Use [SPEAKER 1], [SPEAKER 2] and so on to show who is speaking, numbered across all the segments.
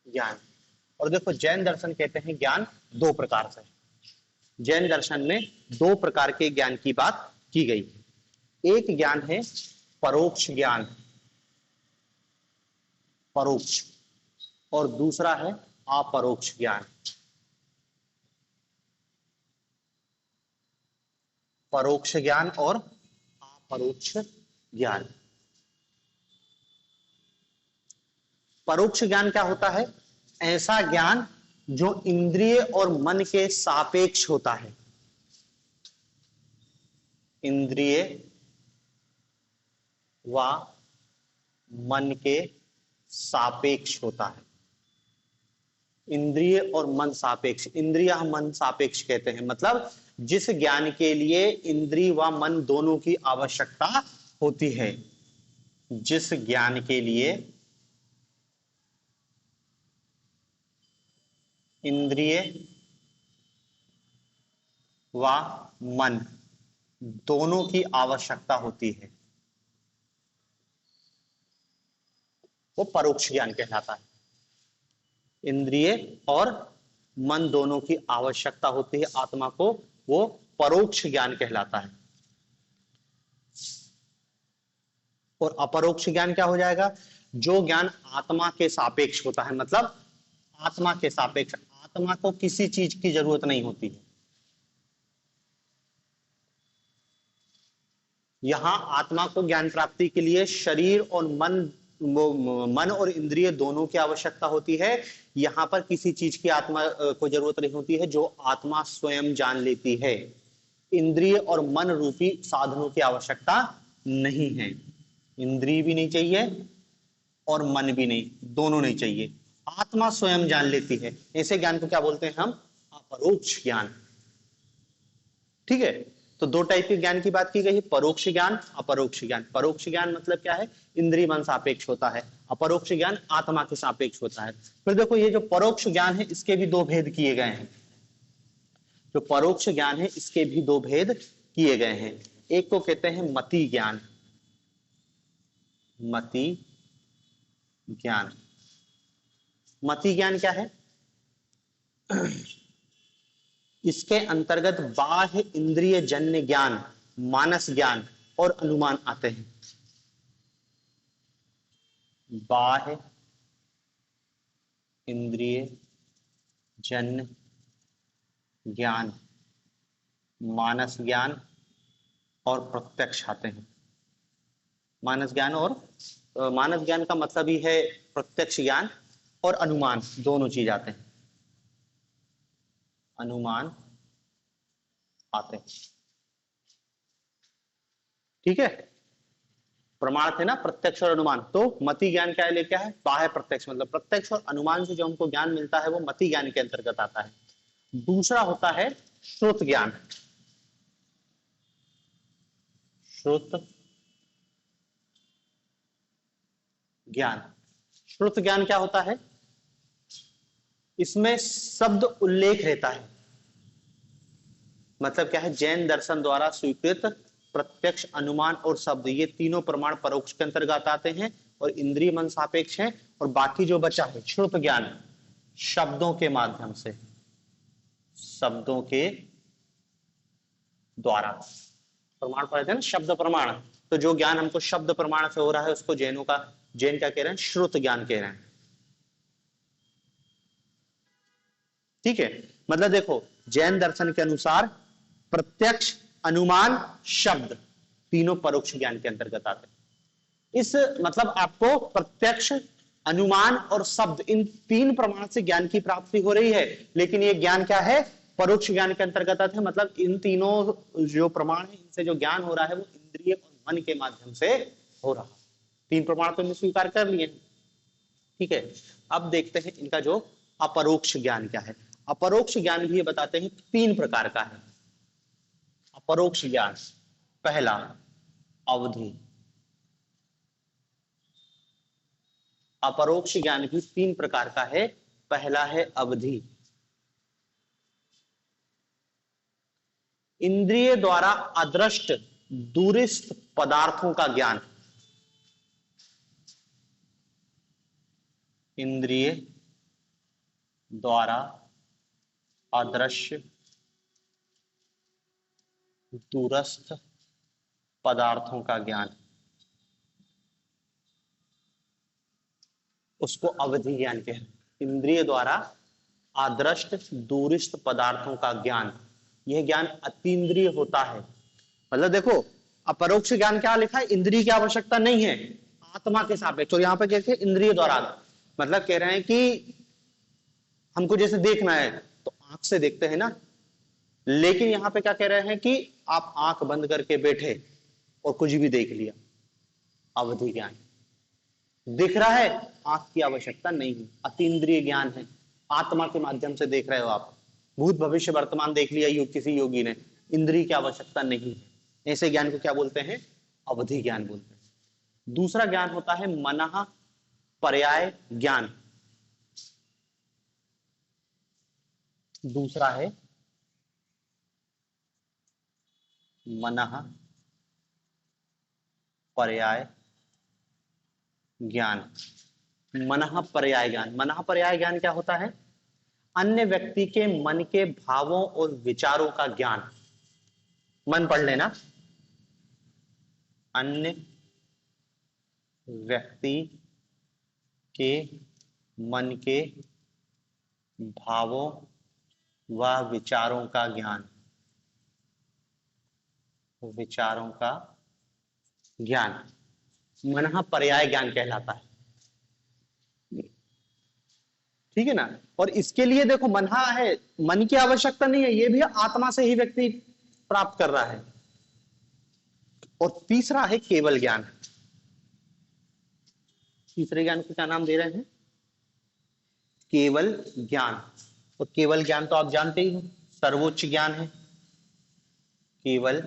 [SPEAKER 1] ज्ञान। और देखो जैन दर्शन कहते हैं ज्ञान दो प्रकार से। जैन दर्शन में दो प्रकार के ज्ञान की बात की गई है। एक ज्ञान है परोक्ष ज्ञान, परोक्ष, और दूसरा है अपरोक्ष ज्ञान। परोक्ष ज्ञान और अपरोक्ष ज्ञान। परोक्ष ज्ञान क्या होता है? ऐसा ज्ञान जो इंद्रिय और मन के सापेक्ष होता है। इंद्रिय व मन के सापेक्ष होता है। इंद्रिय और मन सापेक्ष, इंद्रिय हम मन सापेक्ष कहते हैं, मतलब जिस ज्ञान के लिए इंद्रिय व मन दोनों की आवश्यकता होती है, जिस ज्ञान के लिए इंद्रिय व मन दोनों की आवश्यकता होती है, वो परोक्ष ज्ञान कहलाता है। इंद्रिय और मन दोनों की आवश्यकता होती है आत्मा को, वो परोक्ष ज्ञान कहलाता है। और अपरोक्ष ज्ञान क्या हो जाएगा? जो ज्ञान आत्मा के सापेक्ष होता है, मतलब आत्मा के सापेक्ष, आत्मा को किसी चीज की जरूरत नहीं होती है। यहां आत्मा को ज्ञान प्राप्ति के लिए शरीर और मन और इंद्रिय दोनों की आवश्यकता होती है। यहां पर किसी चीज की आत्मा को जरूरत नहीं होती है, जो आत्मा स्वयं जान लेती है। इंद्रिय और मन रूपी साधनों की आवश्यकता नहीं है। इंद्रिय भी नहीं चाहिए और मन भी नहीं, दोनों नहीं चाहिए, आत्मा स्वयं जान लेती है। ऐसे ज्ञान को क्या बोलते हैं हम? अपरोक्ष ज्ञान। ठीक है, तो दो टाइप के ज्ञान की बात की गई है, परोक्ष ज्ञान, अपरोक्ष ज्ञान। परोक्ष ज्ञान मतलब क्या है? इंद्रिय मन सापेक्ष होता है। अपरोक्ष ज्ञान आत्मा के सापेक्ष होता है। फिर देखो ये जो परोक्ष ज्ञान है इसके भी दो भेद किए गए हैं। जो परोक्ष ज्ञान है इसके भी दो भेद किए गए हैं। एक को कहते हैं मति ज्ञान। मति ज्ञान, मति ज्ञान क्या है? इसके अंतर्गत बाह्य इंद्रिय जन्य ज्ञान, मानस ज्ञान और अनुमान आते हैं। बाह्य इंद्रिय जन्य ज्ञान, मानस ज्ञान और प्रत्यक्ष आते हैं। मानस ज्ञान का मतलब ही है प्रत्यक्ष ज्ञान, और अनुमान, दोनों चीज आते हैं। अनुमान आते हैं। ठीक है, प्रमाण थे ना प्रत्यक्ष और अनुमान, तो मति ज्ञान क्या है? क्या है? बाह्य प्रत्यक्ष, मतलब प्रत्यक्ष और अनुमान से जो हमको ज्ञान मिलता है वो मति ज्ञान के अंतर्गत आता है। दूसरा होता है श्रुत ज्ञान। श्रुत ज्ञान, श्रुत ज्ञान क्या होता है? इसमें शब्द उल्लेख रहता है। मतलब क्या है? जैन दर्शन द्वारा स्वीकृत प्रत्यक्ष, अनुमान और शब्द, ये तीनों प्रमाण परोक्ष के अंतर्गत आते हैं और इंद्रिय मन सापेक्ष हैं। और बाकी जो बचा है श्रुत ज्ञान, शब्दों के माध्यम से, शब्दों के द्वारा प्रमाण पढ़ते हैं ना, शब्द प्रमाण। तो जो ज्ञान हमको शब्द प्रमाण से हो रहा है उसको जैन क्या कह रहे हैं? श्रुत ज्ञान कह रहे हैं। ठीक है, मतलब देखो जैन दर्शन के अनुसार प्रत्यक्ष, अनुमान, शब्द तीनों परोक्ष ज्ञान के अंतर्गत आते हैं। इस मतलब आपको प्रत्यक्ष, अनुमान और शब्द, इन तीन प्रमाण से ज्ञान की प्राप्ति हो रही है, लेकिन ये ज्ञान क्या है? परोक्ष ज्ञान के अंतर्गत आते हैं। मतलब इन तीनों जो प्रमाण है इनसे जो ज्ञान हो रहा है वो इंद्रिय और मन के माध्यम से हो रहा है। तीन प्रमाण तो हमने स्वीकार कर लिए। ठीक है, अब देखते हैं इनका जो अपरोक्ष ज्ञान क्या है। अपरोक्ष ज्ञान भी ये बताते हैं तीन प्रकार का है। अपरोक्ष ज्ञान, पहला अवधि। अपरोक्ष ज्ञान भी तीन प्रकार का है। पहला है अवधि, इंद्रिय द्वारा अदृष्ट दूरस्थ पदार्थों का ज्ञान। इंद्रिय द्वारा अदृश्य दूरस्थ पदार्थों का ज्ञान, उसको अवधि ज्ञान कहते हैं। इंद्रिय द्वारा अदृश्य दूरस्थ पदार्थों का ज्ञान, यह ज्ञान अतीन्द्रिय होता है। मतलब देखो, अपरोक्ष ज्ञान क्या लिखा है, इंद्रिय की आवश्यकता नहीं है आत्मा के सापेक्ष। और यहाँ पे कहते हैं इंद्रिय द्वारा, मतलब कह रहे हैं कि हमको जैसे देखना है तो आंख से देखते हैं ना, लेकिन यहां पे क्या कह रहे हैं कि आप आंख बंद करके बैठे और कुछ भी देख लिया, अवधि ज्ञान। दिख रहा है, आंख की आवश्यकता नहीं है, अतीन्द्रिय ज्ञान है, आत्मा के माध्यम से देख रहे हो आप। भूत भविष्य वर्तमान देख लिया किसी योगी ने, इंद्रिय की आवश्यकता नहीं है। ऐसे ज्ञान को क्या बोलते हैं, अवधि ज्ञान बोलते हैं। दूसरा ज्ञान होता है मनः पर्याय ज्ञान। दूसरा है मनः पर्याय ज्ञान। मनः पर्याय ज्ञान, मनः पर्याय ज्ञान क्या होता है, अन्य व्यक्ति के मन के भावों और विचारों का ज्ञान। मन पढ़ लेना, अन्य व्यक्ति के मन के भावों व विचारों का ज्ञान, विचारों का ज्ञान मनः पर्याय ज्ञान कहलाता है। ठीक है ना। और इसके लिए देखो, मनहा है, मन की आवश्यकता नहीं है, ये भी आत्मा से ही व्यक्ति प्राप्त कर रहा है। और तीसरा है केवल ज्ञान। तीसरे ज्ञान को क्या नाम दे रहे हैं, केवल ज्ञान। और केवल ज्ञान तो आप जानते ही हो, सर्वोच्च ज्ञान है केवल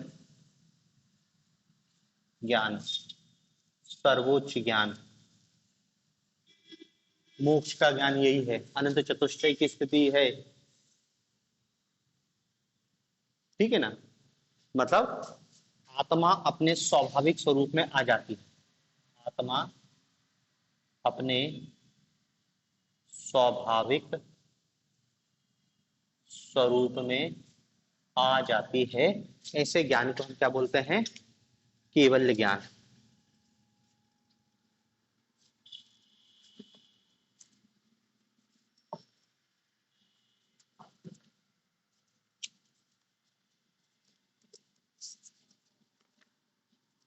[SPEAKER 1] ज्ञान, सर्वोच्च ज्ञान। मोक्ष का ज्ञान यही है, अनंत चतुष्टय की स्थिति है। ठीक है ना। मतलब आत्मा अपने स्वाभाविक स्वरूप में आ जाती है, आत्मा अपने स्वाभाविक स्वरूप में आ जाती है। ऐसे ज्ञान को हम क्या बोलते हैं, केवल ज्ञान।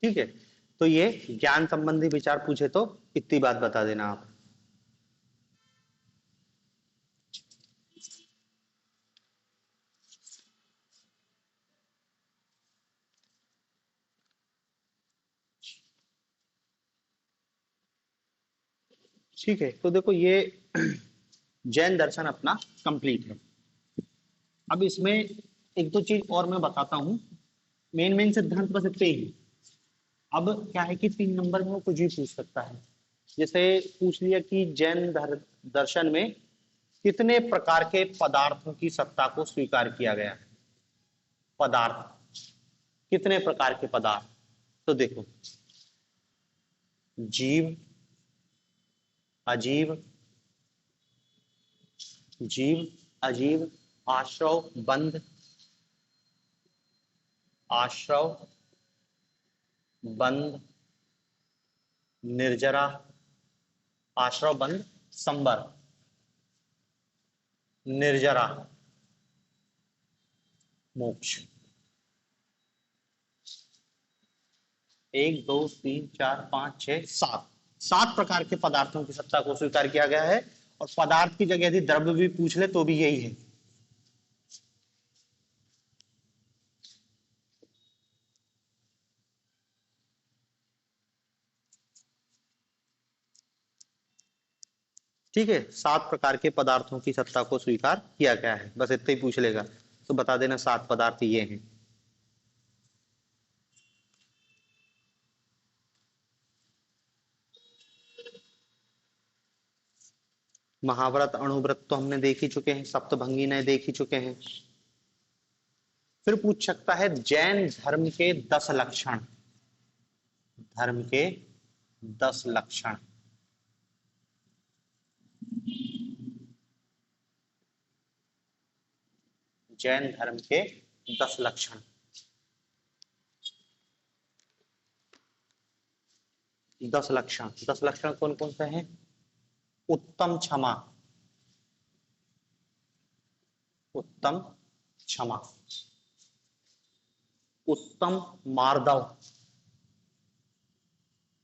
[SPEAKER 1] ठीक है। तो ये ज्ञान संबंधी विचार पूछे तो इतनी बात बता देना आप। ठीक है। तो देखो, ये जैन दर्शन अपना कंप्लीट है। अब इसमें एक दो चीज और मैं बताता हूं, मेन मेन सिद्धांत बस इतने ही। अब क्या है कि 3 नंबर में वो कुछ भी पूछ सकता है। जैसे पूछ लिया कि जैन दर्शन में कितने प्रकार के पदार्थों की सत्ता को स्वीकार किया गया है। पदार्थ, कितने प्रकार के पदार्थ, तो देखो, जीव, अजीव, जीव अजीव, आश्रव बंध, आश्रव बंध, निर्जरा, आश्रव बंध, संबर, निर्जरा, मोक्ष। 1 2 3 4 5 6 7, 7 प्रकार के पदार्थों की सत्ता को स्वीकार किया गया है। और पदार्थ की जगह यदि द्रव्य भी पूछ ले तो भी यही है। ठीक है, 7 प्रकार के पदार्थों की सत्ता को स्वीकार किया गया है, बस इतना ही पूछ लेगा तो बता देना 7 पदार्थ ये हैं। महाव्रत अणुव्रत तो हमने देख ही चुके हैं, सप्तभंगी ने देख ही चुके हैं। फिर पूछ सकता है जैन धर्म के 10 लक्षण, धर्म के 10 लक्षण। जैन धर्म के 10 लक्षण। 10 लक्षण, 10 लक्षण कौन कौन से हैं? उत्तम क्षमा, उत्तम क्षमा, उत्तम मार्दव,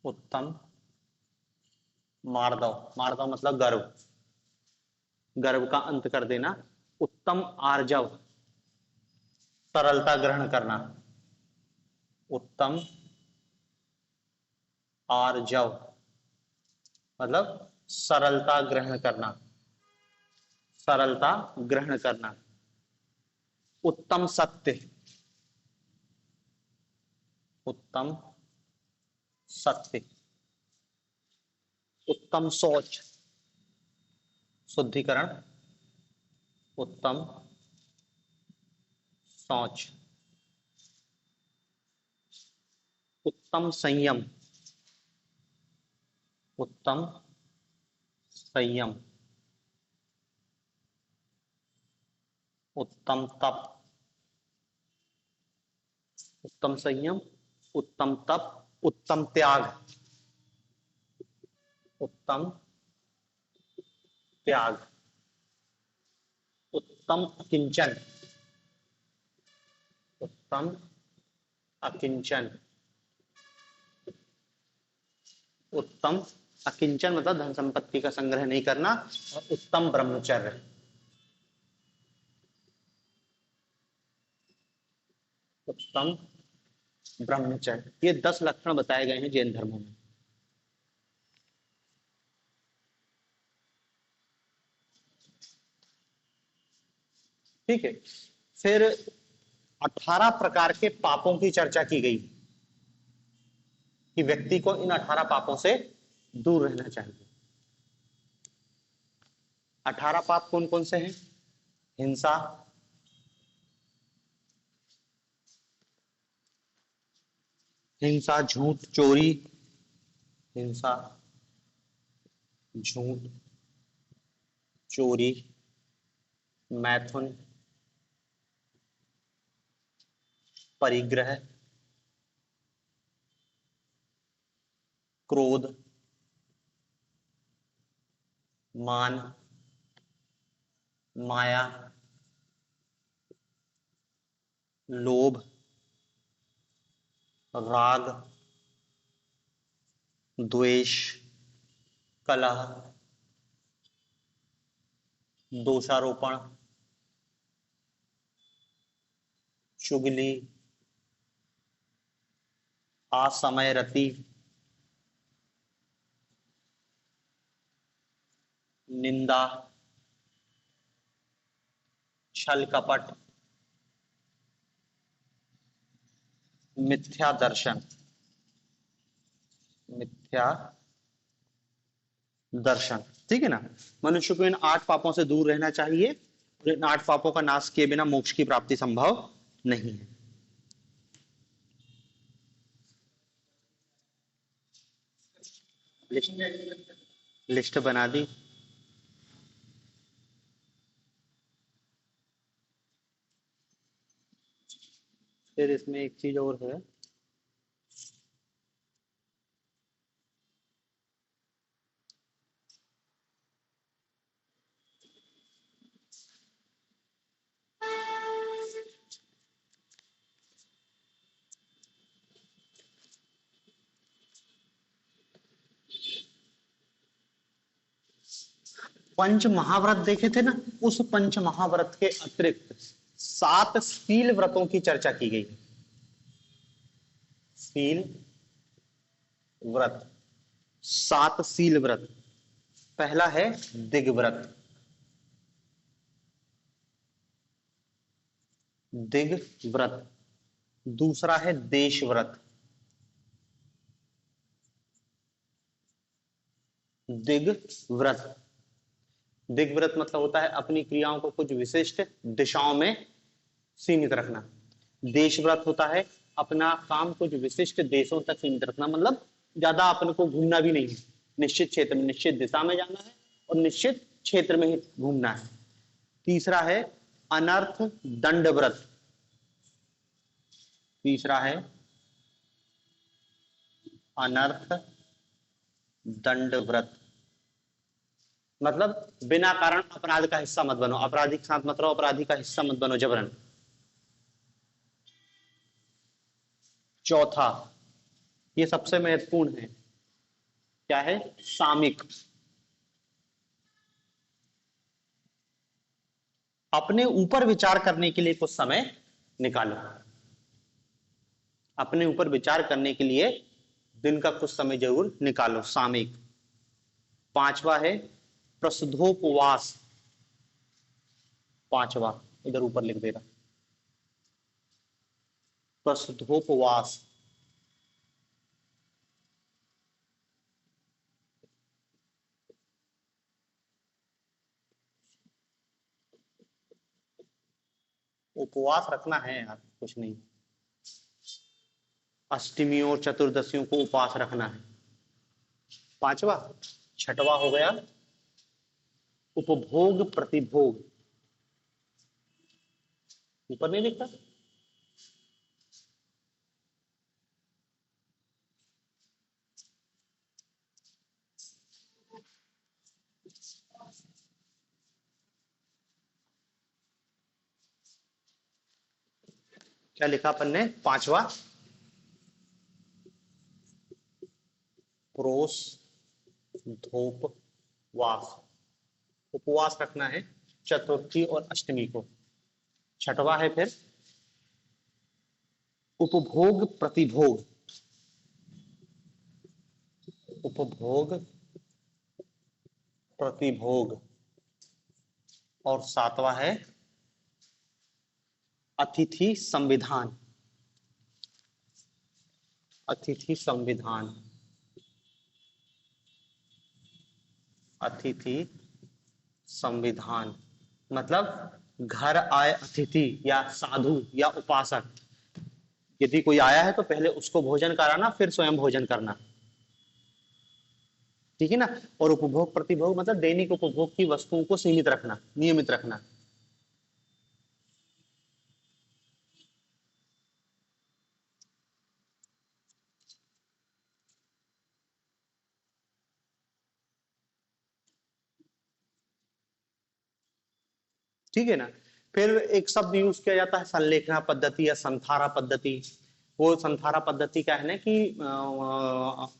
[SPEAKER 1] उत्तम मार्दव, मार्दव मतलब गर्व, गर्व का अंत कर देना। उत्तम आर्जव, सरलता ग्रहण करना, उत्तम आर्जव मतलब सरलता ग्रहण करना, सरलता ग्रहण करना। उत्तम सत्य, उत्तम सत्य, उत्तम सोच, शुद्धिकरण, उत्तम सोच, उत्तम संयम, उत्तम संयम, उत्तम तप, उत्तम संयम, उत्तम तप, उत्तम त्याग, उत्तम त्याग, उत्तम अकिंचन, उत्तम अकिंचन, उत्तम अकिंचन मतलब धन संपत्ति का संग्रह नहीं करना, और उत्तम ब्रह्मचर्य, उत्तम ब्रह्मचर्य। ये 10 लक्षण बताए गए हैं जैन धर्मों में। ठीक है, फिर 18 प्रकार के पापों की चर्चा की गई कि व्यक्ति को इन 18 पापों से दूर रहना चाहिए। 18 पाप कौन कौन से हैं? हिंसा, हिंसा, झूठ, चोरी, हिंसा, झूठ, चोरी, मैथुन, परिग्रह, क्रोध, मान, माया, लोभ, राग, द्वेष, कलह, दोषारोपण, चुगली, असमय रति, निंदा, छल कपट, मिथ्या दर्शन, मिथ्या दर्शन। ठीक है ना? मनुष्य को इन 8 पापों से दूर रहना चाहिए, और इन 8 पापों का नाश किए बिना मोक्ष की प्राप्ति संभव नहीं है। लिस्ट बना दी। फिर इसमें एक चीज और है, पंच महाव्रत देखे थे ना, उस पंच महाव्रत के अतिरिक्त 7 शील व्रतों की चर्चा की गई। शील व्रत, 7 शील व्रत। पहला है दिग्व्रत, दिग्व्रत। दूसरा है देशव्रत, दिग्व्रत। दिग्व्रत मतलब होता है अपनी क्रियाओं को कुछ विशिष्ट दिशाओं में सीमित रखना। देशव्रत होता है अपना काम कुछ विशिष्ट देशों तक सीमित रखना, मतलब ज्यादा अपन को घूमना भी नहीं है, निश्चित क्षेत्र में, निश्चित दिशा में जाना है और निश्चित क्षेत्र में ही घूमना है। तीसरा है अनर्थ दंड व्रत, तीसरा है अनर्थ दंड व्रत। मतलब बिना कारण अपराध का हिस्सा मत बनो, अपराधी के साथ मत रहो, अपराधी का हिस्सा मत बनो जबरन। चौथा, ये सबसे महत्वपूर्ण है, क्या है? सामिक। अपने ऊपर विचार करने के लिए कुछ समय निकालो, अपने ऊपर विचार करने के लिए दिन का कुछ समय जरूर निकालो, सामयिक। पांचवा है प्रसुद्धोपवास, पांचवा इधर ऊपर लिख दे रहा, प्रसुद्धोपवास। उपवास रखना है यार, कुछ नहीं, अष्टमियों और चतुर्दशियों को उपवास रखना है, पांचवा। छठवा हो गया उपभोग प्रतिभोग, ऊपर नहीं लिखता? क्या लिखा अपन ने? पांचवा प्रोस धोपवास, उपवास रखना है चतुर्थी और अष्टमी को। छठवा है फिर उपभोग प्रतिभोग, उपभोग प्रतिभोग। और सातवां है अतिथि संविधान, अतिथि संविधान, अतिथि संविधान। मतलब घर आए अतिथि या साधु या उपासक, यदि कोई आया है तो पहले उसको भोजन कराना, फिर स्वयं भोजन करना, ठीक है ना? और उपभोग प्रतिभोग मतलब दैनिक उपभोग की वस्तुओं को सीमित रखना, नियमित रखना। ठीक है ना? फिर एक शब्द यूज किया जाता है संलेखना पद्धति या संथारा पद्धति। वो संथारा पद्धति क्या है ना कि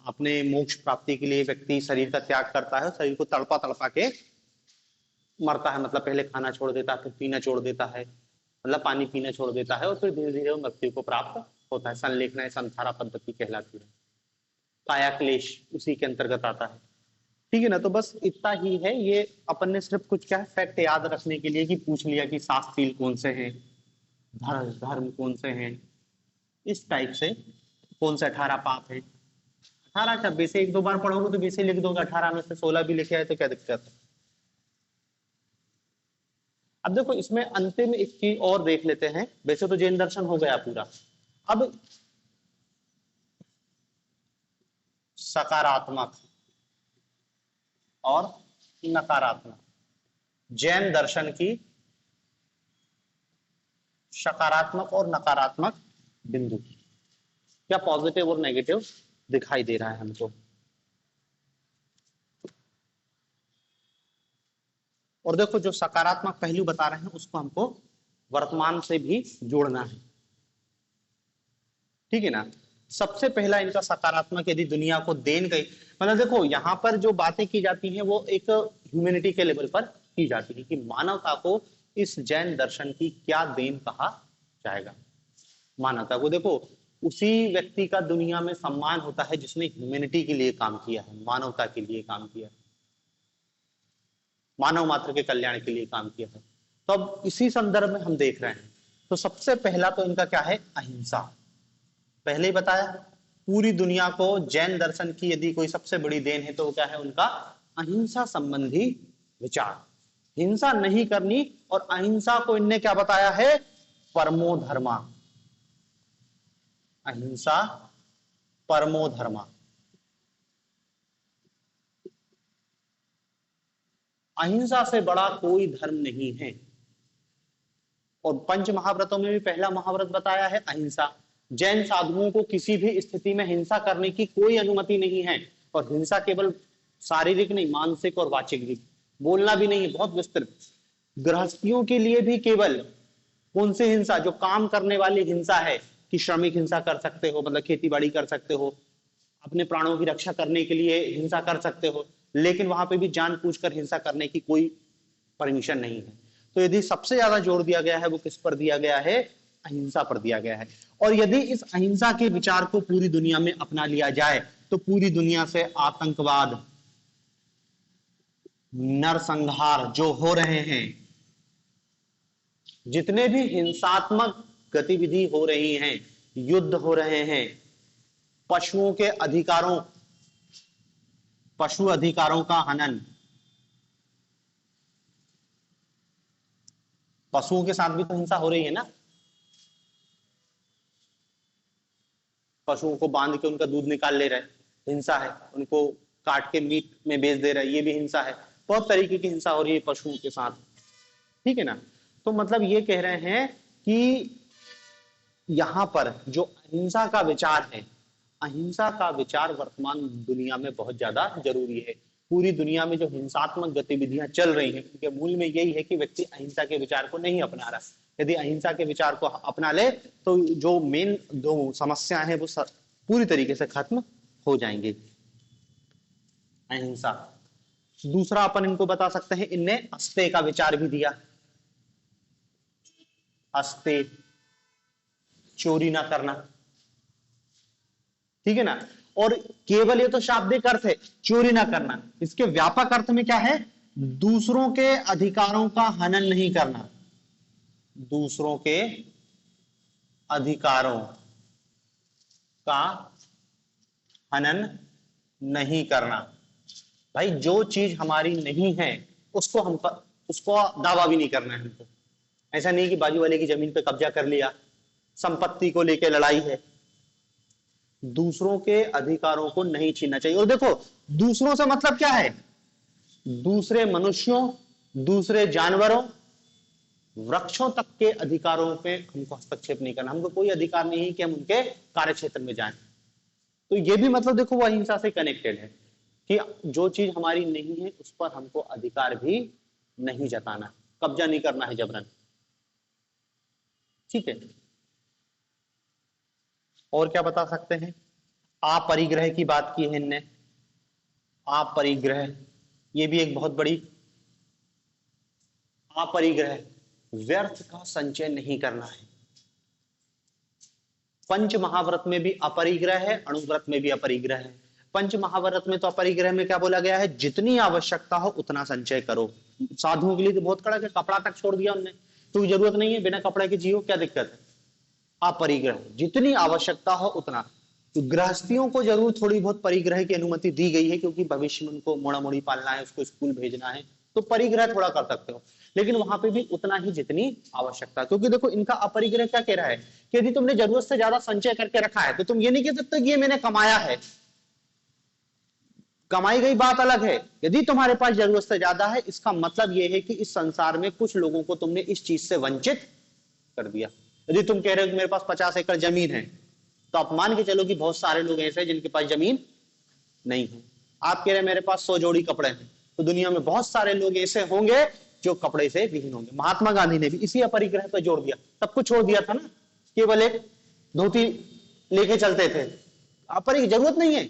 [SPEAKER 1] अपने मोक्ष प्राप्ति के लिए व्यक्ति शरीर का त्याग करता है, शरीर को तड़पा तड़पा के मरता है, मतलब पहले खाना छोड़ देता है, फिर पीना छोड़ देता है, मतलब पानी पीना छोड़ देता है, और फिर धीरे धीरे वो मृत्यु को प्राप्त होता है। संलेखना या संथारा पद्धति कहलाती है। काया क्लेश उसी के अंतर्गत आता है। ठीक है ना? तो बस इतना ही है, ये अपन ने सिर्फ कुछ क्या है फैक्ट याद रखने के लिए कि पूछ लिया कि शास्त्रीय कौन से हैं, धर्म धर्म कौन से हैं, इस टाइप से। कौन से 18 पाप है? 18 क्या, वैसे एक दो बार पढ़ोगे तो वैसे लिख दोगे, 18 में से 16 भी लिखे आए तो क्या दिक्कत है? अब देखो इसमें अंतिम एक चीज और देख लेते हैं, वैसे तो जैन दर्शन हो गया पूरा। अब सकारात्मक और नकारात्मक, जैन दर्शन की सकारात्मक और नकारात्मक बिंदु, क्या पॉजिटिव और नेगेटिव दिखाई दे रहा है हमको। और देखो जो सकारात्मक पहलू बता रहे हैं उसको हमको वर्तमान से भी जोड़ना है, ठीक है ना? सबसे पहला इनका सकारात्मक, यदि दुनिया को देन गई, मतलब देखो यहां पर जो बातें की जाती हैं वो एक ह्यूमैनिटी के लेवल पर की जाती है कि मानवता को इस जैन दर्शन की क्या देन कहा जाएगा। मानवता को देखो, उसी व्यक्ति का दुनिया में सम्मान होता है जिसने ह्यूमैनिटी के लिए काम किया है, मानवता के लिए काम किया है, मानव मात्र के कल्याण के लिए काम किया है। तो अब इसी संदर्भ में हम देख रहे हैं, तो सबसे पहला तो इनका क्या है? अहिंसा। पहले ही बताया, पूरी दुनिया को जैन दर्शन की यदि कोई सबसे बड़ी देन है तो वो क्या है? उनका अहिंसा संबंधी विचार, हिंसा नहीं करनी। और अहिंसा को इनने क्या बताया है? परमो धर्मा, अहिंसा परमो धर्मा। अहिंसा से बड़ा कोई धर्म नहीं है। और पंच महाव्रतों में भी पहला महाव्रत बताया है अहिंसा। जैन साधुओं को किसी भी स्थिति में हिंसा करने की कोई अनुमति नहीं है, और हिंसा केवल शारीरिक नहीं, मानसिक और वाचिक भी, बोलना भी नहीं है, बहुत विस्तृत। गृहस्थियों के लिए भी केवल कौन सी हिंसा, जो काम करने वाली हिंसा है, कि श्रमिक हिंसा कर सकते हो, मतलब खेती बाड़ी कर सकते हो, अपने प्राणों की रक्षा करने के लिए हिंसा कर सकते हो, लेकिन वहां पे भी जानबूझकर हिंसा करने की कोई परमिशन नहीं है। तो यदि सबसे ज्यादा जोर दिया गया है वो किस पर दिया गया है, अहिंसा पर दिया गया है। और यदि इस अहिंसा के विचार को पूरी दुनिया में अपना लिया जाए तो पूरी दुनिया से आतंकवाद, नरसंहार जो हो रहे हैं, जितने भी हिंसात्मक गतिविधि हो रही हैं, युद्ध हो रहे हैं, पशुओं के अधिकारों, पशु अधिकारों का हनन, पशुओं के साथ भी तो हिंसा हो रही है ना, पशुओं को बांध के उनका दूध निकाल ले रहे, हिंसा है। उनको काट के मीट में बेच दे रहे, ये भी हिंसा है। बहुत तरीके की हिंसा हो रही है पशुओं के साथ, ठीक है ना। तो मतलब ये कह रहे हैं कि यहां पर जो अहिंसा का विचार है, अहिंसा का विचार वर्तमान दुनिया में बहुत ज्यादा जरूरी है। पूरी दुनिया में जो हिंसात्मक गतिविधियां चल रही हैं, उनके मूल में यही है कि व्यक्ति अहिंसा के विचार को नहीं अपना रहा। यदि अहिंसा के विचार को अपना ले तो जो मेन दो समस्या है वो पूरी तरीके से खत्म हो जाएंगे। अहिंसा। दूसरा अपन इनको बता सकते हैं, इनने अस्तेय का विचार भी दिया। अस्तेय, चोरी ना करना, ठीक है ना। और केवल ये तो शाब्दिक अर्थ है, चोरी ना करना। इसके व्यापक अर्थ में क्या है, दूसरों के अधिकारों का हनन नहीं करना, दूसरों के अधिकारों का हनन नहीं करना। भाई जो चीज हमारी नहीं है उसको हम पर, उसको दावा भी नहीं करना है हमको। ऐसा नहीं कि बाजू वाले की जमीन पे कब्जा कर लिया, संपत्ति को लेके लड़ाई है। दूसरों के अधिकारों को नहीं छीनना चाहिए। और देखो दूसरों से मतलब क्या है, दूसरे मनुष्यों, दूसरे जानवरों, वृक्षों तक के अधिकारों पे हमको हस्तक्षेप नहीं करना। हमको कोई अधिकार नहीं है कि हम उनके कार्य क्षेत्र में जाएं। तो ये भी मतलब देखो वो अहिंसा से कनेक्टेड है कि जो चीज हमारी नहीं है उस पर हमको अधिकार भी नहीं जताना, कब्जा नहीं करना है जबरन, ठीक है। और क्या बता सकते हैं, अपरिग्रह की बात की है इनने। अपरिग्रह, ये भी एक बहुत बड़ी, अपरिग्रह, व्यर्थ का संचय नहीं करना है। पंच महाव्रत में भी अपरिग्रह है, अणुव्रत में भी अपरिग्रह है। पंच महाव्रत में तो अपरिग्रह में क्या बोला गया है, जितनी आवश्यकता हो उतना संचय करो। साधुओं के लिए तो बहुत कड़ा है, कपड़ा तक छोड़ दिया उनने, तो जरूरत नहीं है, बिना कपड़े के जियो, क्या दिक्कत है। अपरिग्रह, जितनी आवश्यकता हो उतना। तो गृहस्थियों को जरूर थोड़ी बहुत परिग्रह की अनुमति दी गई है, क्योंकि भविष्य में उनको मोड़ा मोड़ी पालना है, उसको स्कूल भेजना है, तो परिग्रह थोड़ा कर सकते हो, लेकिन वहां पे भी उतना ही जितनी आवश्यकता। क्योंकि देखो इनका अपरिग्रह क्या कह रहा है कि यदि तुमने जरूरत से ज्यादा संचय करके रखा है तो तुम ये नहीं कह सकते कि ये मैंने कमाया है। कमाई गई बात अलग है, यदि तुम्हारे पास जरूरत से ज्यादा है, इसका मतलब यह है कि इस संसार में कुछ लोगों को तुमने इस चीज से वंचित कर दिया। यदि तुम कह रहे हो कि मेरे पास 50 एकड़ जमीन है, तो आप मान के चलो कि बहुत सारे लोग ऐसे हैं जिनके पास जमीन नहीं है। आप कह रहे हैं मेरे पास 100 जोड़ी कपड़े हैं, तो दुनिया में बहुत सारे लोग ऐसे होंगे जो कपड़े से विहीन होंगे। महात्मा गांधी ने भी इसी अपरिग्रह पर जोर दिया, सब कुछ छोड़ दिया था ना, केवल एक धोती लेके चलते थे। अपरिग्रह जरूरत नहीं है,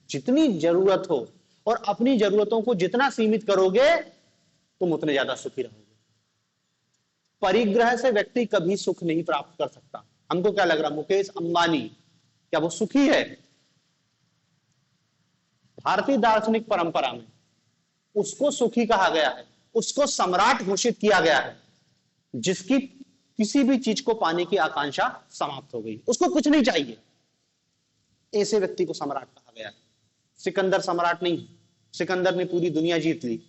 [SPEAKER 1] जितनी जरूरत हो और अपनी जरूरतों को जितना सीमित करोगे तुम उतने ज्यादा सुखी रहोगे। परिग्रह से व्यक्ति कभी सुख नहीं प्राप्त कर सकता। हमको क्या लग रहा, मुकेश अंबानी क्या वो सुखी है? भारतीय दार्शनिक परंपरा में उसको सुखी कहा गया है, उसको सम्राट घोषित किया गया है, जिसकी किसी भी चीज को पाने की आकांक्षा समाप्त हो गई, उसको कुछ नहीं चाहिए। ऐसे व्यक्ति को सम्राट कहा गया है। सिकंदर सम्राट नहीं, सिकंदर ने पूरी दुनिया जीत ली,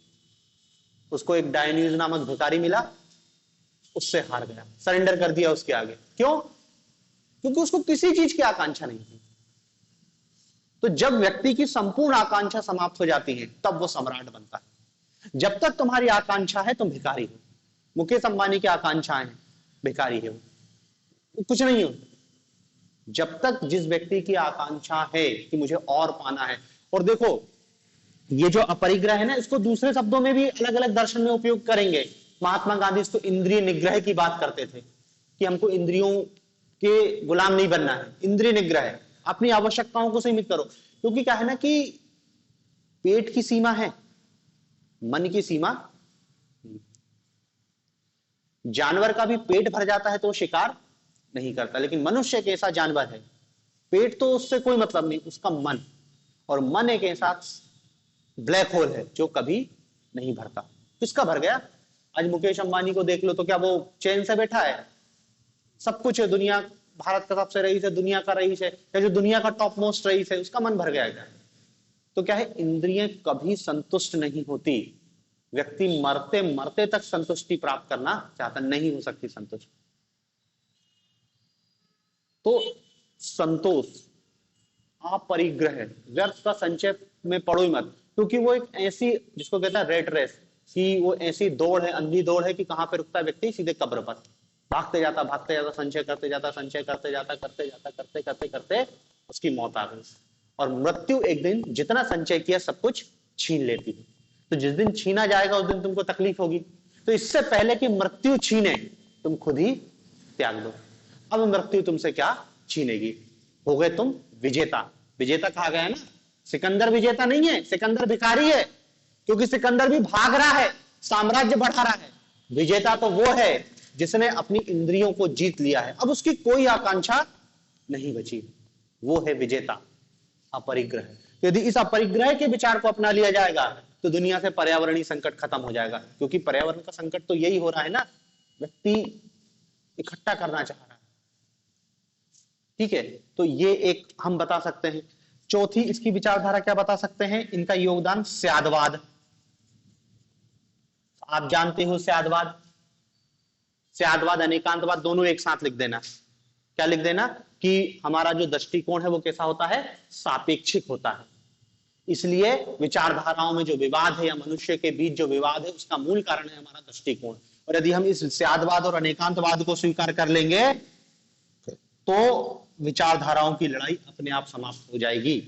[SPEAKER 1] उसको एक डायन्यूज नामक भिखारी मिला, उससे हार गया, सरेंडर कर दिया उसके आगे। क्यों? क्योंकि उसको किसी चीज की आकांक्षा नहीं थी। तो जब व्यक्ति की संपूर्ण आकांक्षा समाप्त हो जाती है तब वो सम्राट बनता है। जब तक तुम्हारी आकांक्षा है तुम भिखारी हो। मुकेश अंबानी की आकांक्षाएं हैं, भिखारी है वो कुछ नहीं हो। जब तक जिस व्यक्ति की आकांक्षा है कि मुझे और पाना है, और देखो ये जो अपरिग्रह है ना, इसको दूसरे शब्दों में भी अलग अलग दर्शन में उपयोग करेंगे। महात्मा गांधी इसको इंद्रिय निग्रह की बात करते थे कि हमको इंद्रियों के गुलाम नहीं बनना है। इंद्रिय निग्रह, अपनी आवश्यकताओं को सीमित करो, क्योंकि क्या है ना कि पेट की सीमा है, मन की सीमा। जानवर का भी पेट भर जाता है तो शिकार नहीं करता, लेकिन मनुष्य एक ऐसा जानवर है, पेट तो उससे कोई मतलब नहीं, उसका मन, और मन एक ऐसा ब्लैक होल है जो कभी नहीं भरता। किसका भर गया? आज मुकेश अंबानी को देख लो, तो क्या वो चैन से बैठा है? सब कुछ है, दुनिया, भारत का सबसे रईस है, दुनिया का रईस है, या जो दुनिया का टॉप मोस्ट रईस है, उसका मन भर गया है क्या? तो क्या है, इंद्रियां कभी संतुष्ट नहीं होती। व्यक्ति मरते मरते तक संतुष्टि प्राप्त करना चाहता, नहीं हो सकती संतुष्ट। तो संतोष, अपरिग्रह, व्यर्थ का संचय में पड़ो ही मत, क्योंकि वो एक ऐसी, जिसको कहता है रेट रेस, कि वो ऐसी दौड़ है, अंधी दौड़ है कि कहां पे रुकता है व्यक्ति? सीधे कब्र पर। भागते जाता, संचय करते जाता, संचय करते जाता, करते जाता, करते करते करते उसकी मौत आ गई। और मृत्यु एक दिन जितना संचय किया सब कुछ छीन लेती है। तो जिस दिन छीना जाएगा उस दिन तुमको तकलीफ होगी। तो इससे पहले कि मृत्यु छीने, तुम खुद ही त्याग दो। अब मृत्यु तुमसे क्या छीनेगी? हो गए तुम विजेता। विजेता कहा गया है ना, सिकंदर विजेता नहीं है, सिकंदर भिखारी है, क्योंकि सिकंदर भी भाग रहा है, साम्राज्य बढ़ा रहा है। विजेता तो वो है जिसने अपनी इंद्रियों को जीत लिया है, अब उसकी कोई आकांक्षा नहीं बची, वो है विजेता। अपरिग्रह, यदि इस अपरिग्रह के विचार को अपना लिया जाएगा तो दुनिया से पर्यावरणीय संकट खत्म हो जाएगा, क्योंकि पर्यावरण का संकट तो यही हो रहा है ना, व्यक्ति इकट्ठा करना चाह रहा है। ठीक है, तो ये एक हम बता सकते हैं। चौथी इसकी विचारधारा क्या बता सकते हैं? इनका योगदान स्यादवाद। आप जानते हो स्यादवाद, स्यादवाद अनेकांतवाद दोनों एक साथ लिख देना। क्या लिख देना? कि हमारा जो दृष्टिकोण है वो कैसा होता है? सापेक्षिक होता है। इसलिए विचारधाराओं में जो विवाद है या मनुष्य के बीच जो विवाद है, उसका मूल कारण है हमारा दृष्टिकोण। और यदि हम इस स्यादवाद और अनेकांतवाद को स्वीकार कर लेंगे तो विचारधाराओं की लड़ाई अपने आप समाप्त हो जाएगी।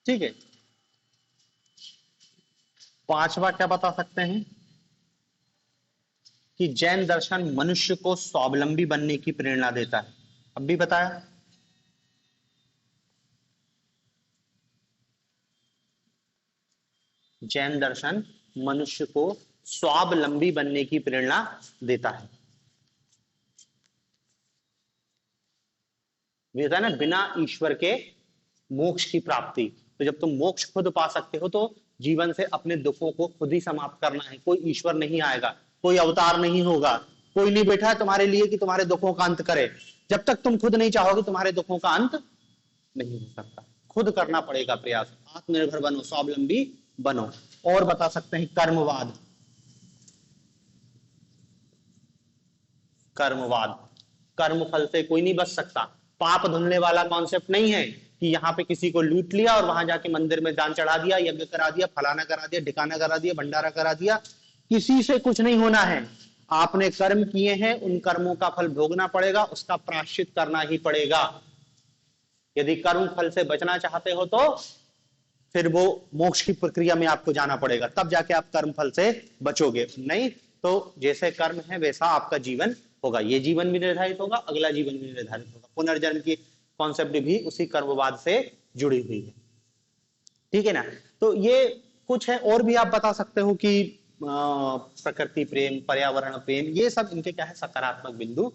[SPEAKER 1] ठीक है, पांचवा क्या बता सकते हैं? कि जैन दर्शन मनुष्य को स्वावलंबी बनने की प्रेरणा देता है। अब भी बताया, जैन दर्शन मनुष्य को स्वावलंबी बनने की प्रेरणा देता है। कहता है ना, बिना ईश्वर के मोक्ष की प्राप्ति। तो जब तुम मोक्ष खुद पा सकते हो तो जीवन से अपने दुखों को खुद ही समाप्त करना है। कोई ईश्वर नहीं आएगा, कोई अवतार नहीं होगा, कोई नहीं बैठा है तुम्हारे लिए कि तुम्हारे दुखों का अंत करे। जब तक तुम खुद नहीं चाहोगे तुम्हारे दुखों का अंत नहीं हो सकता। खुद करना पड़ेगा प्रयास, आत्मनिर्भर बनो, स्वावलंबी बनो। और बता सकते हैं कर्मवाद। कर्मवाद, कर्म फल से कोई नहीं बच सकता। पाप धुलने वाला कॉन्सेप्ट नहीं है कि यहाँ पे किसी को लूट लिया और वहां जाके मंदिर में दान चढ़ा दिया, यज्ञ करा दिया, फलाना करा दिया, ढिकाना करा दिया, भंडारा करा दिया। किसी से कुछ नहीं होना है। आपने कर्म किए हैं, उन कर्मों का फल भोगना पड़ेगा, उसका प्रायश्चित करना ही पड़ेगा। यदि कर्म फल से बचना चाहते हो तो फिर वो मोक्ष की प्रक्रिया में आपको जाना पड़ेगा, तब जाके आप कर्म फल से बचोगे। नहीं तो जैसे कर्म है वैसा आपका जीवन होगा। ये जीवन भी निर्धारित होगा, अगला जीवन भी निर्धारित होगा। पुनर्जन्म की कॉन्सेप्ट भी उसी कर्मवाद से जुड़ी हुई है। ठीक है ना? तो ये कुछ है, और भी आप बता सकते हो कि प्रकृति प्रेम, पर्यावरण प्रेम, ये सब इनके क्या है? सकारात्मक बिंदु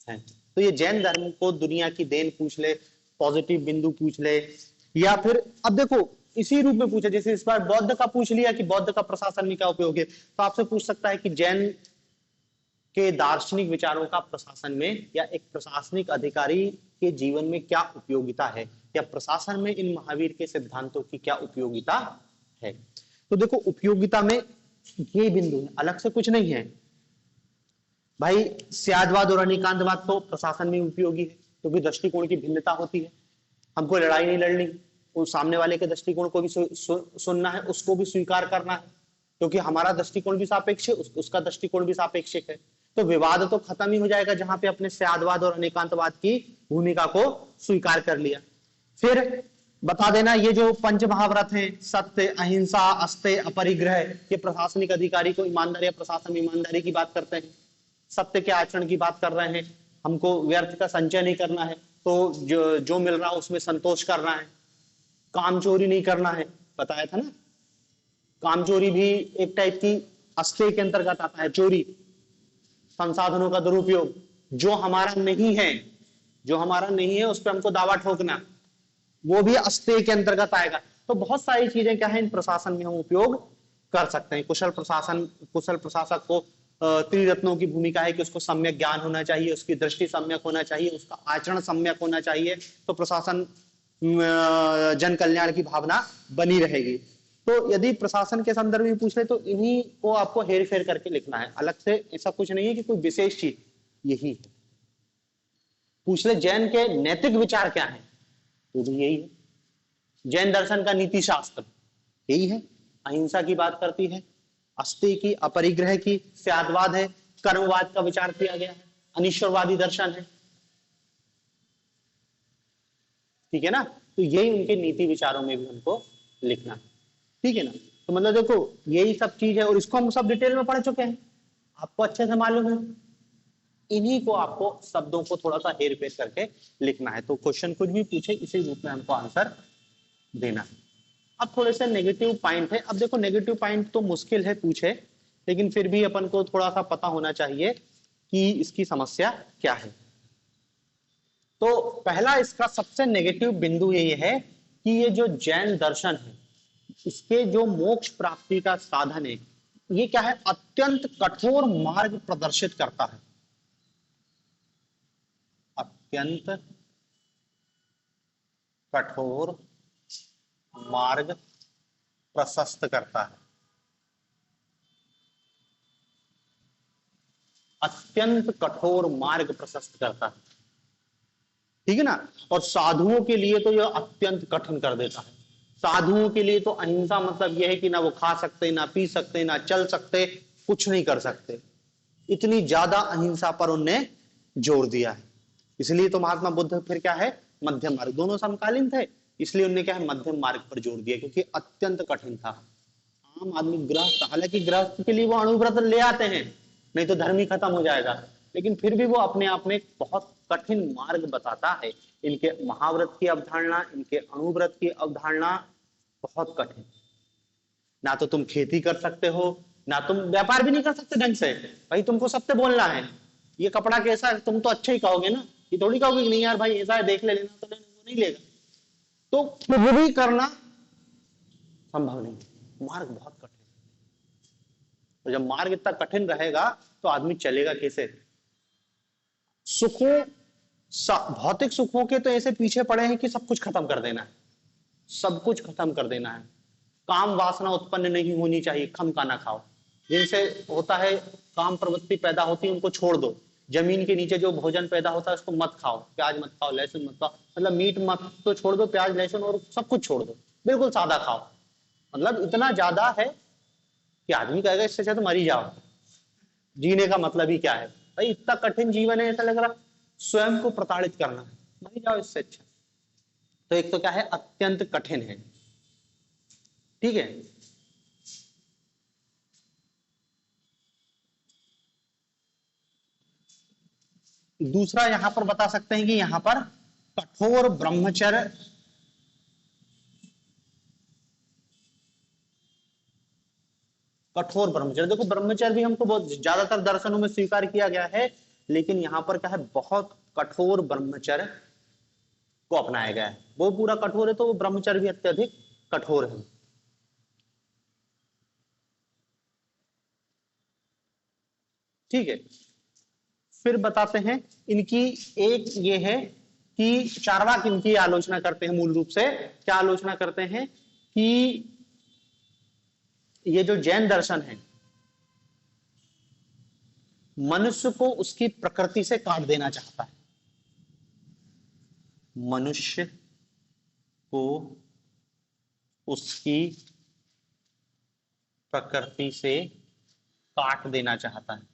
[SPEAKER 1] हैं। तो ये जैन धर्म को दुनिया की देन पूछ ले, पॉजिटिव बिंदु पूछ ले, या फिर अब देखो इसी रूप में पूछे, जैसे इस बार बौद्ध का पूछ लिया कि बौद्ध का प्रशासन में क्या उपयोग है, तो आपसे पूछ सकता है कि जैन के दार्शनिक विचारों का प्रशासन में या एक प्रशासनिक अधिकारी के जीवन में क्या उपयोगिता है, या प्रशासन में इन महावीर के सिद्धांतों की क्या उपयोगिता है। तो देखो उपयोगिता में ये बिंदु है, अलग से कुछ नहीं है। भाई स्यादवाद और अनिकांतवाद तो प्रशासन में उपयोगी है, क्योंकि दृष्टिकोण की भिन्नता होती है। हमको लड़ाई नहीं लड़नी, उस सामने वाले के दृष्टिकोण को भी सुनना है, उसको भी स्वीकार करना है, क्योंकि हमारा दृष्टिकोण भी सापेक्ष है, उसका दृष्टिकोण भी सापेक्षिक है। तो विवाद तो खत्म ही हो जाएगा जहां पे अपने स्यादवाद और अनेकांतवाद की भूमिका को स्वीकार कर लिया। फिर बता देना, ये जो पंच महाव्रत हैं, सत्य, अहिंसा, अस्तेय, अपरिग्रह, ये प्रशासनिक अधिकारी को ईमानदारी या प्रशासन में ईमानदारी की बात करते हैं। सत्य के आचरण की बात कर रहे हैं, हमको व्यर्थ का संचय नहीं करना है, तो जो मिल रहा है उसमें संतोष करना है। काम चोरी नहीं करना है, बताया था ना, काम चोरी भी एक टाइप की अस्तेय के अंतर्गत आता है। चोरी, संसाधनों का दुरुपयोग, जो हमारा नहीं है, जो हमारा नहीं है उस पर हमको दावा ठोकना, वो भी अस्तेय के अंतर्गत आएगा। तो बहुत सारी चीजें क्या है इन प्रशासन में हम उपयोग कर सकते हैं। कुशल प्रशासक को त्रिरत्नों की भूमिका है कि उसको सम्यक ज्ञान होना चाहिए, उसकी दृष्टि सम्यक होना चाहिए, उसका आचरण सम्यक होना चाहिए, तो प्रशासन जन कल्याण की भावना बनी रहेगी। तो यदि प्रशासन के संदर्भ में पूछ ले तो इन्हीं को आपको हेर फेर करके लिखना है, अलग से ऐसा कुछ नहीं है कि कोई विशेष चीज यही है। पूछ ले जैन के नैतिक विचार क्या है, तो भी यही है। जैन दर्शन का नीति शास्त्र यही है, अहिंसा की बात करती है, अस्तेय की, अपरिग्रह की, स्यादवाद है, कर्मवाद का विचार किया गया है, अनीश्वरवादी दर्शन है, ठीक है ना। तो यही उनके नीति विचारों में भी हमको लिखना है, ठीक है ना। तो मतलब देखो यही सब चीज है, और इसको हम सब डिटेल में पढ़ चुके हैं, आपको अच्छे से मालूम है। इन्हीं को आपको शब्दों को थोड़ा सा हेर फेर करके लिखना है। तो क्वेश्चन कुछ भी पूछे इसी रूप में हमको आंसर देना है। अब थोड़े से नेगेटिव पॉइंट है। अब देखो नेगेटिव पॉइंट तो मुश्किल है पूछे, लेकिन फिर भी अपन को थोड़ा सा पता होना चाहिए कि इसकी समस्या क्या है। तो पहला इसका सबसे नेगेटिव बिंदु ये है कि ये जो जैन दर्शन है, इसके जो मोक्ष प्राप्ति का साधन है, ये क्या है, अत्यंत कठोर मार्ग प्रदर्शित करता है, अत्यंत कठोर मार्ग प्रशस्त करता है, अत्यंत कठोर मार्ग प्रशस्त करता है, ठीक है ना। और साधुओं के लिए तो यह अत्यंत कठिन कर देता है। साधुओं के लिए तो अहिंसा मतलब यह है कि ना वो खा सकते, ना पी सकते, ना चल सकते, कुछ नहीं कर सकते, इतनी ज्यादा अहिंसा पर उनने जोर दिया है। इसलिए तो महात्मा बुद्ध फिर क्या है, मध्यम मार्ग, दोनों समकालीन थे, इसलिए उन्होंने क्या है मध्यम मार्ग पर जोर दिया, क्योंकि अत्यंत कठिन था। आम आदमी गृहस्थ, हालांकि गृहस्थ के लिए वो अणुव्रत ले आते हैं, नहीं तो धर्म ही खत्म हो जाएगा, लेकिन फिर भी वो अपने आप में बहुत कठिन मार्ग बताता है। इनके महाव्रत की अवधारणा, इनके अणुव्रत की अवधारणा बहुत कठिन। ना तो तुम खेती कर सकते हो, ना तुम व्यापार भी नहीं कर सकते ढंग से, भाई तुमको सबसे बोलना है ये कपड़ा कैसा है, तुम तो अच्छे ही कहोगे ना, ये थोड़ी कहोगे कि नहीं यार भाई ऐसा है, देख ले, लेना तो लेना, वो नहीं लेगा। तो खुद भी करना संभव नहीं, मार्ग बहुत कठिन। तो जब मार्ग इतना कठिन रहेगा तो आदमी चलेगा कैसे। सुखों, भौतिक सुखों के तो ऐसे पीछे पड़े हैं कि सब कुछ खत्म कर देना है, सब कुछ खत्म कर देना है। काम वासना उत्पन्न नहीं होनी चाहिए, खम खाना खाओ, जिनसे होता है काम प्रवृत्ति पैदा होती है उनको छोड़ दो। जमीन के नीचे जो भोजन पैदा होता है उसको मत खाओ, प्याज मत खाओ, लहसुन मत खाओ, मतलब मीट मत तो छोड़ दो, प्याज लहसुन और सब कुछ छोड़ दो, बिल्कुल सादा खाओ। मतलब इतना ज्यादा है कि आदमी कहेगा इससे अच्छा तो मर ही जाओ, जीने का मतलब ही क्या है भाई, इतना कठिन जीवन है, ऐसा लग रहा स्वयं को प्रताड़ित करना है, मर ही जाओ इससे अच्छा। तो एक तो क्या है अत्यंत कठिन है, ठीक है। दूसरा यहां पर बता सकते हैं कि यहां पर कठोर ब्रह्मचर्य, कठोर ब्रह्मचर्य, देखो ब्रह्मचर्य भी हमको बहुत ज्यादातर दर्शनों में स्वीकार किया गया है, लेकिन यहां पर क्या है बहुत कठोर ब्रह्मचर्य को अपनाया गया है। वो पूरा कठोर है तो वो ब्रह्मचर्य भी अत्यधिक कठोर है, ठीक है। फिर बताते हैं इनकी एक ये है कि चारवाक इनकी आलोचना करते हैं, मूल रूप से क्या आलोचना करते हैं कि ये जो जैन दर्शन है, मनुष्य को उसकी प्रकृति से काट देना चाहता है। मनुष्य को उसकी प्रकृति से काट देना चाहता है।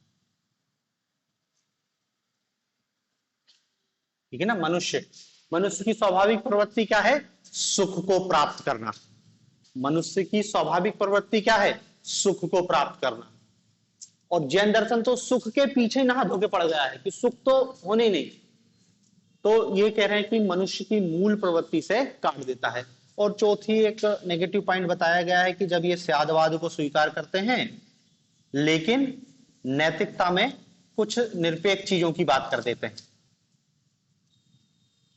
[SPEAKER 1] ठीक है ना। मनुष्य मनुष्य की स्वाभाविक प्रवृत्ति क्या है? सुख को प्राप्त करना। मनुष्य की स्वाभाविक प्रवृत्ति क्या है? सुख को प्राप्त करना। और जैन दर्शन तो सुख के पीछे नहा धो के पड़ गया है कि सुख तो होने ही नहीं। तो ये कह रहे हैं कि मनुष्य की मूल प्रवृत्ति से काट देता है। और चौथी एक नेगेटिव पॉइंट बताया गया है कि जब ये स्यादवाद को स्वीकार करते हैं लेकिन नैतिकता में कुछ निरपेक्ष चीजों की बात कर देते हैं।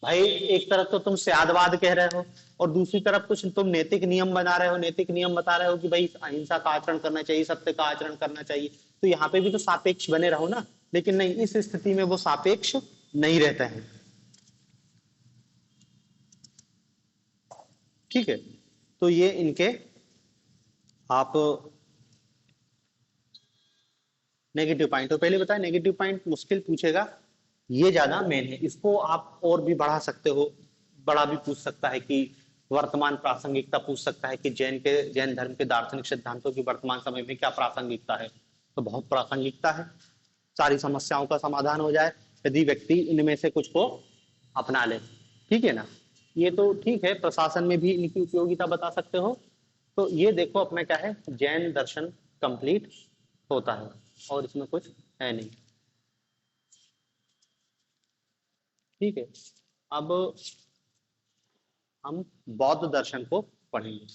[SPEAKER 1] भाई एक तरफ तो तुम स्यादवाद कह रहे हो और दूसरी तरफ कुछ तुम नैतिक नियम बना रहे हो, नैतिक नियम बता रहे हो कि भाई अहिंसा का आचरण करना चाहिए, सत्य का आचरण करना चाहिए। तो यहाँ पे भी तो सापेक्ष बने रहो ना। लेकिन नहीं, इस स्थिति में वो सापेक्ष नहीं रहते हैं। ठीक है। तो ये इनके आप नेगेटिव पॉइंट, तो पहले बताया नेगेटिव पॉइंट मुश्किल पूछेगा, ये ज्यादा मेन है। इसको आप और भी बढ़ा सकते हो, बड़ा भी पूछ सकता है कि वर्तमान प्रासंगिकता पूछ सकता है कि जैन धर्म के दार्शनिक सिद्धांतों की वर्तमान समय में क्या प्रासंगिकता है। तो बहुत प्रासंगिकता है, सारी समस्याओं का समाधान हो जाए यदि व्यक्ति इनमें से कुछ को अपना ले। ठीक है ना। ये तो ठीक है, प्रशासन में भी इनकी उपयोगिता बता सकते हो। तो ये देखो अपने क्या है, जैन दर्शन कंप्लीट होता है और इसमें कुछ है नहीं। ठीक है। अब हम बौद्ध दर्शन को पढ़ेंगे।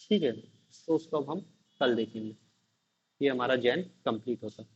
[SPEAKER 1] ठीक है। तो उसको अब हम कल देखेंगे। ये हमारा जैन कंप्लीट होता है।